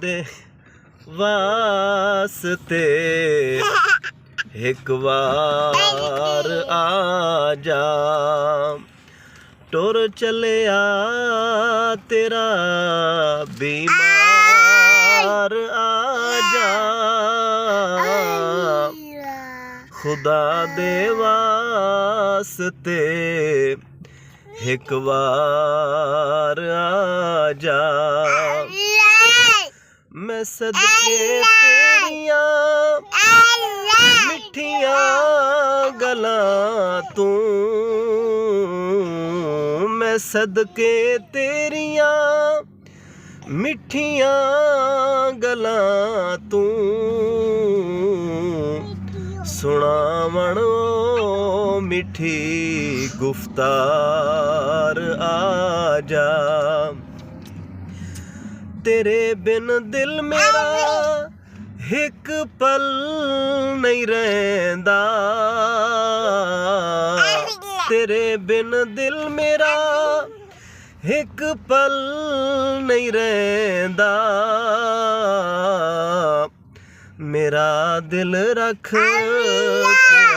दे वास्ते एक बार आ जा। टुर चलिया तेरा बीमार आ जा। खुदा दे वास्ते एक बार आ जा। मैं सदके तेरिया मिठिया गलां तू, मैं सदके तेरिया मिठिया गलां तू। सुनावण ओ मिठी गुफ्तार आ जा। तेरे बिन दिल मेरा एक पल नहीं रहिंदा। तेरे बिन दिल मेरा एक पल नहीं रहिंदा। मेरा दिल रख के